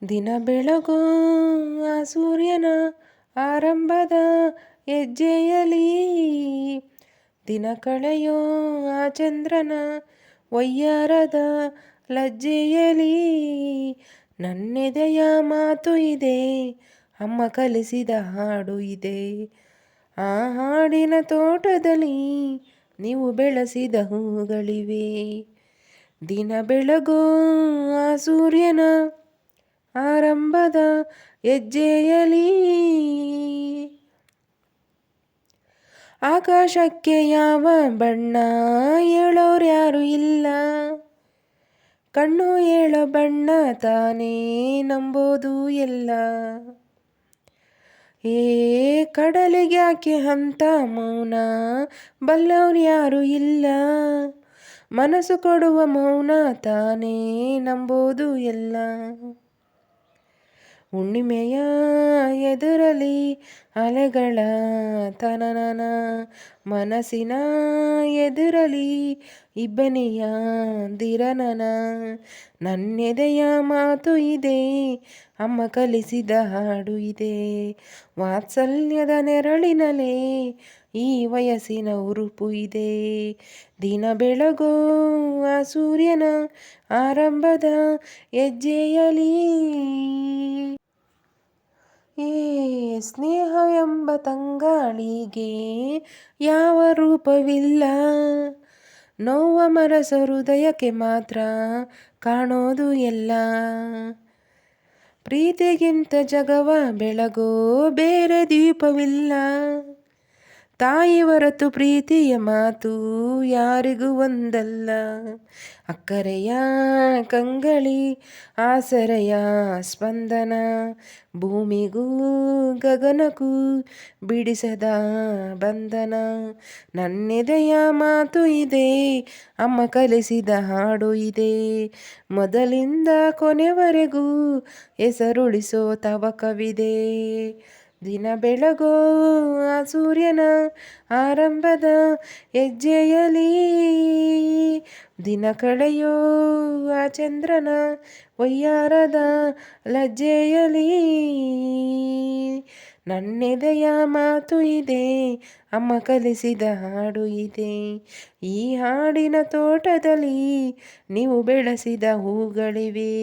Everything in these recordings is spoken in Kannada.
ದಿನ ಬೆಳಗೋ ಆ ಸೂರ್ಯನ ಆರಂಭದ ಹೆಜ್ಜೆಯಲಿ, ದಿನ ಕಳೆಯೋ ಆ ಚಂದ್ರನ ವಯ್ಯಾರದ ಲಜ್ಜೆಯಲಿ, ನನ್ನೆದೆಯ ಮಾತು ಇದೆ, ಅಮ್ಮ ಕಲಿಸಿದ ಹಾಡು ಇದೆ. ಆ ಹಾಡಿನ ತೋಟದಲ್ಲಿ ನೀವು ಬೆಳೆಸಿದ ಹೂಗಳಿವೆ. ದಿನ ಬೆಳಗೋ ಆ ಸೂರ್ಯನ ಆರಂಭದ ಹೆಜ್ಜೆಯಲಿ, ಆಕಾಶಕ್ಕೆ ಯಾವ ಬಣ್ಣ ಹೇಳೋರ್ಯಾರು ಇಲ್ಲ, ಕಣ್ಣು ಹೇಳೋ ಬಣ್ಣ ತಾನೇ ನಂಬೋದು ಎಲ್ಲ. ಕಡಲಿಗ್ಯಾಕೆ ಅಂತ ಮೌನ ಬಲ್ಲವ್ರ್ಯಾರು ಇಲ್ಲ, ಮನಸ್ಸು ಕೊಡುವ ಮೌನ ತಾನೇ ನಂಬೋದು ಎಲ್ಲ. ಹುಣ್ಣಿಮೆಯ ಎದುರಲಿ ಅಲೆಗಳ ತನನನ, ಮನಸ್ಸಿನ ಎದುರಲಿ ಇಬ್ಬನಿಯ ದಿರನನ, ನನ್ನೆದೆಯ ಮಾತು ಇದೆ, ಅಮ್ಮ ಕಲಿಸಿದ ಹಾಡು ಇದೆ. ವಾತ್ಸಲ್ಯದ ನೆರಳಿನಲೇ ಈ ವಯಸ್ಸಿನ ಉರುಪು ಇದೆ. ದಿನ ಬೆಳಗೋ ಆ ಸೂರ್ಯನ ಆರಂಭದ ಹೆಜ್ಜೆಯಲಿ, ಸ್ನೇಹ ಎಂಬ ತಂಗಾಳಿಗೆ ಯಾವ ರೂಪವಿಲ್ಲ, ನೋವ ಮನಸ ಹೃದಯಕ್ಕೆ ಮಾತ್ರ ಕಾಣೋದು ಎಲ್ಲ. ಪ್ರೀತಿಗಿಂತ ಜಗವ ಬೆಳಗೋ ಬೇರೆ ದೀಪವಿಲ್ಲ, ತಾಯಿ ಹೊರತು ಪ್ರೀತಿಯ ಮಾತು ಯಾರಿಗೂ ಒಂದಲ್ಲ. ಅಕ್ಕರೆಯ ಕಂಗಳಿ ಆಸರೆಯ ಸ್ಪಂದನ, ಭೂಮಿಗೂ ಗಗನಕ್ಕೂ ಬಿಡಿಸದ ಬಂಧನ, ನನ್ನೆದೆಯ ಮಾತು ಇದೆ, ಅಮ್ಮ ಕಲಿಸಿದ ಹಾಡು ಇದೆ. ಮೊದಲಿಂದ ಕೊನೆವರೆಗೂ ಹೆಸರುಳಿಸೋ ತವಕವಿದೆ. ದಿನ ಬೆಳಗೋ ಆ ಸೂರ್ಯನ ಆರಂಭದ ಹೆಜ್ಜೆಯಲಿ, ದಿನ ಕಳೆಯೋ ಆ ಚಂದ್ರನ ವಯ್ಯಾರದ ಲಜ್ಜೆಯಲಿ, ನನ್ನೆದೆಯ ಮಾತು ಇದೆ, ಅಮ್ಮ ಕಲಿಸಿದ ಹಾಡು ಇದೆ. ಈ ಹಾಡಿನ ತೋಟದಲ್ಲಿ ನೀವು ಬೆಳೆಸಿದ ಹೂಗಳಿವೆ.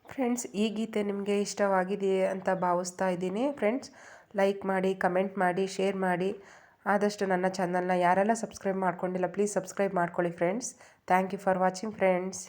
ಫ್ರೆಂಡ್ಸ್, ಈ ಗೀತೆ ನಿಮಗೆ ಇಷ್ಟವಾಗಿದೆ ಅಂತ ಭಾವಿಸ್ತಾ ಇದ್ದೀನಿ. ಫ್ರೆಂಡ್ಸ್, ಲೈಕ್ ಮಾಡಿ, ಕಮೆಂಟ್ ಮಾಡಿ, ಶೇರ್ ಮಾಡಿ. ಆದಷ್ಟು ನನ್ನ ಚಾನಲ್ನ ಯಾರೆಲ್ಲ ಸಬ್ಸ್ಕ್ರೈಬ್ ಮಾಡ್ಕೊಂಡಿಲ್ಲ ಪ್ಲೀಸ್ ಸಬ್ಸ್ಕ್ರೈಬ್ ಮಾಡ್ಕೊಳ್ಳಿ friends. Thank you for watching friends.